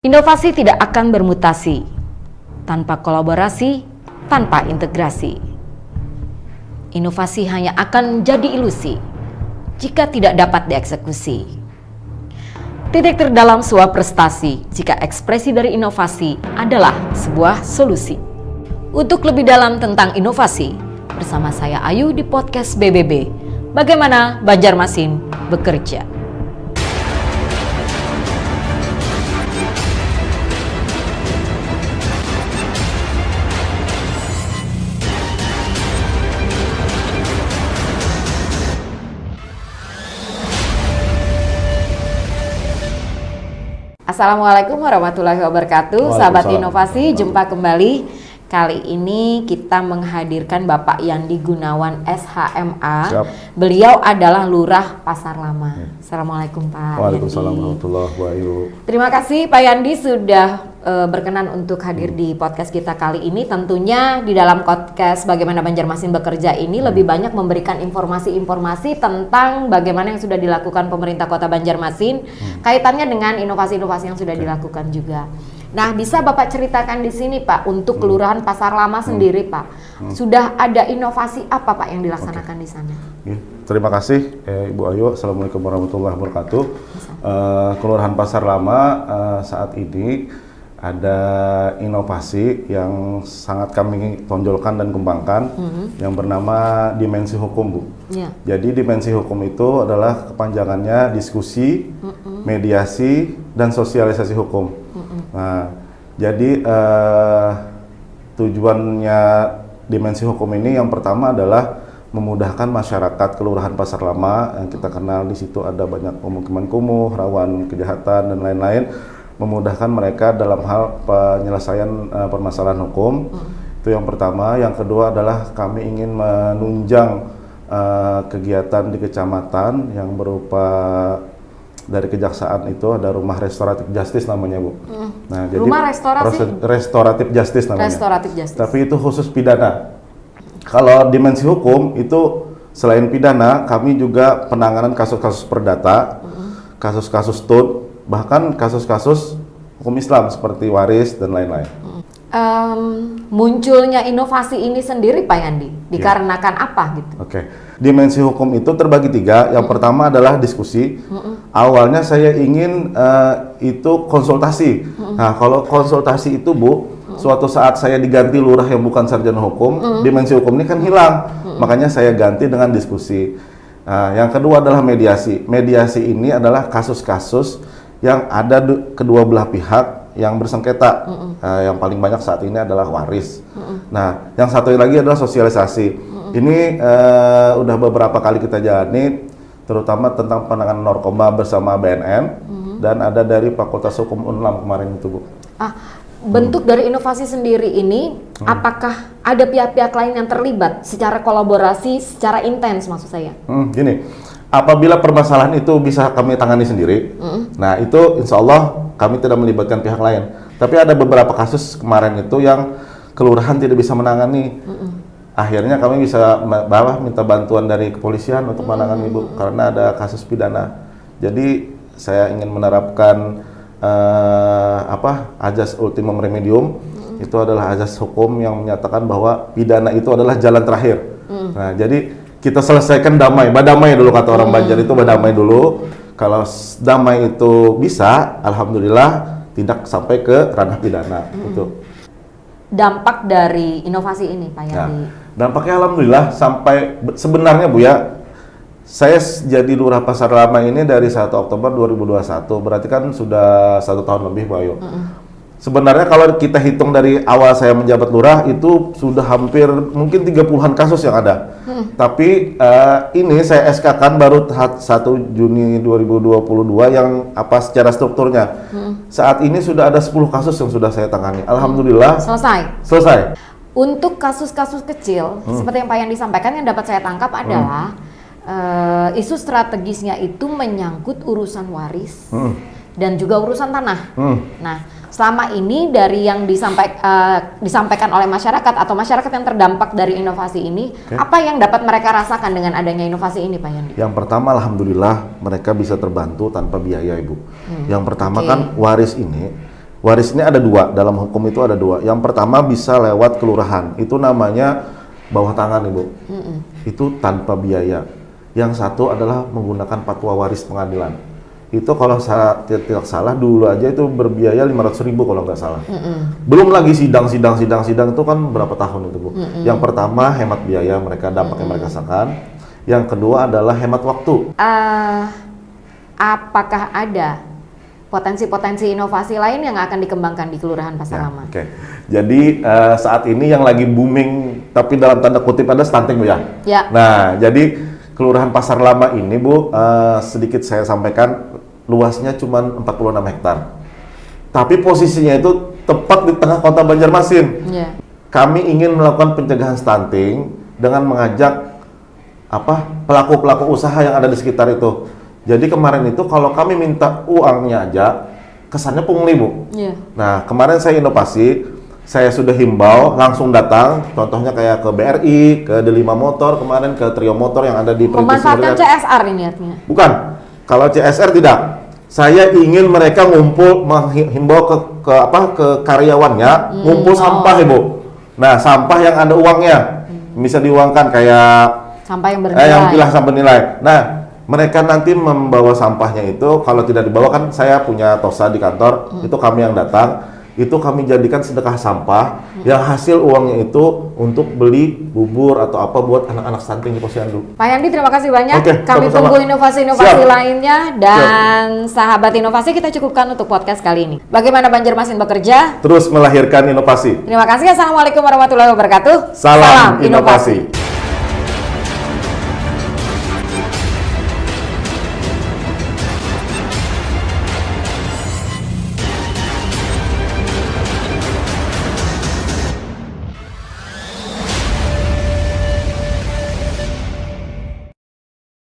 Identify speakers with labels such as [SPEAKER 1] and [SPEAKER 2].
[SPEAKER 1] Inovasi tidak akan bermutasi tanpa kolaborasi, tanpa integrasi. Inovasi hanya akan menjadi ilusi jika tidak dapat dieksekusi. Titik terdalam sebuah prestasi jika ekspresi dari inovasi adalah sebuah solusi. Untuk lebih dalam tentang inovasi, bersama saya Ayu di podcast BBB, Bagaimana Banjarmasin Bekerja. Assalamualaikum warahmatullahi wabarakatuh, sahabat inovasi, jumpa kembali. Kali ini kita menghadirkan Bapak Yandi Gunawan SHMA.
[SPEAKER 2] Siap.
[SPEAKER 1] Beliau adalah Lurah Pasar Lama. Assalamualaikum Pak
[SPEAKER 2] Waalaikumsalam
[SPEAKER 1] Yandi.
[SPEAKER 2] warahmatullahi wabarakatuh.
[SPEAKER 1] Terima kasih Pak Yandi sudah berkenan untuk hadir di podcast kita kali ini. Tentunya di dalam podcast Bagaimana Banjarmasin Bekerja ini lebih banyak memberikan informasi-informasi tentang bagaimana yang sudah dilakukan pemerintah Kota Banjarmasin, kaitannya dengan inovasi-inovasi yang sudah dilakukan juga. Nah, bisa Bapak ceritakan di sini Pak, untuk Kelurahan Pasar Lama sendiri Pak, sudah ada inovasi apa Pak yang dilaksanakan di sana?
[SPEAKER 2] Terima kasih Ibu Ayu. Assalamualaikum warahmatullahi wabarakatuh. Kelurahan Pasar Lama saat ini ada inovasi yang sangat kami tonjolkan dan kembangkan yang bernama dimensi hukum, Bu.
[SPEAKER 1] Ya.
[SPEAKER 2] Jadi dimensi hukum itu adalah kepanjangannya diskusi, mediasi, dan sosialisasi hukum. Nah, jadi tujuannya dimensi hukum ini yang pertama adalah memudahkan masyarakat Kelurahan Pasar Lama yang kita kenal di situ ada banyak pemukiman kumuh, rawan kejahatan dan lain-lain, memudahkan mereka dalam hal penyelesaian permasalahan hukum. Itu yang pertama. Yang kedua adalah kami ingin menunjang kegiatan di kecamatan yang berupa dari kejaksaan itu ada rumah restoratif justice namanya, Bu. Nah, jadi
[SPEAKER 1] Rumah restorasi?
[SPEAKER 2] Restoratif justice namanya.
[SPEAKER 1] Restoratif justice.
[SPEAKER 2] Tapi itu khusus pidana. Kalau dimensi hukum itu selain pidana, kami juga penanganan kasus-kasus perdata, kasus-kasus TUN, bahkan kasus-kasus hukum Islam seperti waris dan lain-lain.
[SPEAKER 1] Munculnya inovasi ini sendiri Pak Yandi dikarenakan apa gitu?
[SPEAKER 2] Oke. Dimensi hukum itu terbagi tiga. Yang pertama adalah diskusi. Awalnya saya ingin itu konsultasi. Nah, kalau konsultasi itu, Bu, suatu saat saya diganti lurah yang bukan sarjana hukum, dimensi hukum ini kan hilang. Makanya saya ganti dengan diskusi. Nah, yang kedua adalah mediasi. Mediasi ini adalah kasus-kasus yang ada kedua belah pihak yang bersengketa. Yang paling banyak saat ini adalah waris. Nah, yang satu lagi adalah sosialisasi. Ini udah beberapa kali kita jalani, terutama tentang penanganan narkoba bersama BNN dan ada dari Fakultas Hukum Unlam kemarin itu, Bu.
[SPEAKER 1] Bentuk dari inovasi sendiri ini, apakah ada pihak-pihak lain yang terlibat secara kolaborasi, secara intens maksud saya?
[SPEAKER 2] Gini, apabila permasalahan itu bisa kami tangani sendiri, nah itu insya Allah kami tidak melibatkan pihak lain. Tapi ada beberapa kasus kemarin itu yang kelurahan tidak bisa menangani. Akhirnya kami bisa minta bantuan dari kepolisian untuk menangani, Bu, karena ada kasus pidana. Jadi saya ingin menerapkan azas ultimum remedium. Itu adalah azas hukum yang menyatakan bahwa pidana itu adalah jalan terakhir. Nah, jadi kita selesaikan damai, badamai dulu kata orang Banjar itu, badamai dulu. Kalau damai itu bisa, alhamdulillah tidak sampai ke ranah pidana. Itu
[SPEAKER 1] Dampak dari inovasi ini Pak Yandi?
[SPEAKER 2] Dampaknya alhamdulillah sampai sebenarnya, Bu, ya, saya jadi Lurah Pasar Lama ini dari 1 Oktober 2021, berarti kan sudah 1 tahun lebih, Bu Ayu. Sebenarnya kalau kita hitung dari awal saya menjabat lurah itu sudah hampir mungkin 30-an kasus yang ada. Tapi ini saya SK-kan baru 1 Juni 2022 yang secara strukturnya. Saat ini sudah ada 10 kasus yang sudah saya tangani. Alhamdulillah. Selesai.
[SPEAKER 1] Untuk kasus-kasus kecil, seperti yang Pak Yandi sampaikan, yang dapat saya tangkap adalah isu strategisnya itu menyangkut urusan waris dan juga urusan tanah. Nah, selama ini dari yang disampaikan oleh masyarakat atau masyarakat yang terdampak dari inovasi ini, apa yang dapat mereka rasakan dengan adanya inovasi ini, Pak Yandi?
[SPEAKER 2] Yang pertama, alhamdulillah mereka bisa terbantu tanpa biaya, Ibu. Yang pertama kan waris ini Waris ini ada dua, dalam hukum itu ada dua. Yang pertama bisa lewat kelurahan, itu namanya bawah tangan Ibu. Itu tanpa biaya. Yang satu adalah menggunakan fatwa waris pengadilan. Itu kalau saya tidak salah dulu aja itu berbiaya 500.000 kalau nggak salah. Belum lagi sidang itu kan berapa tahun itu Bu. Yang pertama hemat biaya mereka, dampak yang mereka rasakan. Yang kedua adalah hemat waktu.
[SPEAKER 1] Apakah ada potensi-potensi inovasi lain yang akan dikembangkan di Kelurahan Pasar Lama?
[SPEAKER 2] Oke. Jadi saat ini yang lagi booming, tapi dalam tanda kutip ada stunting Bu ya?
[SPEAKER 1] Ya.
[SPEAKER 2] Nah, jadi Kelurahan Pasar Lama ini Bu, sedikit saya sampaikan, luasnya cuma 46 hektar. Tapi posisinya itu tepat di tengah kota Banjarmasin.
[SPEAKER 1] Ya.
[SPEAKER 2] Kami ingin melakukan pencegahan stunting dengan mengajak pelaku-pelaku usaha yang ada di sekitar itu. Jadi kemarin itu kalau kami minta uangnya aja, kesannya pungli Bu.
[SPEAKER 1] Yeah.
[SPEAKER 2] Nah kemarin saya inovasi, saya sudah himbau langsung datang, contohnya kayak ke BRI, ke D5 Motor, kemarin ke Trio Motor yang ada di
[SPEAKER 1] memanfaatkan CSR ini artinya?
[SPEAKER 2] Bukan, kalau CSR tidak. Saya ingin mereka ngumpul, menghimbau ke karyawannya, ngumpul sampah Ibu. Nah sampah yang ada uangnya, bisa diuangkan kayak
[SPEAKER 1] sampah yang bernilai.
[SPEAKER 2] Yang pilah sampah nilai. Nah mereka nanti membawa sampahnya itu, kalau tidak dibawa kan saya punya tosa di kantor, itu kami yang datang, itu kami jadikan sedekah sampah, yang hasil uangnya itu untuk beli bubur atau apa buat anak-anak stunting di Posyandu.
[SPEAKER 1] Pak Yandi terima kasih banyak,
[SPEAKER 2] Oke,
[SPEAKER 1] kami
[SPEAKER 2] sama-sama.
[SPEAKER 1] tunggu inovasi-inovasi lainnya, dan sahabat inovasi kita cukupkan untuk podcast kali ini. Bagaimana Banjarmasin bekerja?
[SPEAKER 2] Terus melahirkan inovasi.
[SPEAKER 1] Terima kasih, Assalamualaikum warahmatullahi wabarakatuh.
[SPEAKER 2] Salam inovasi.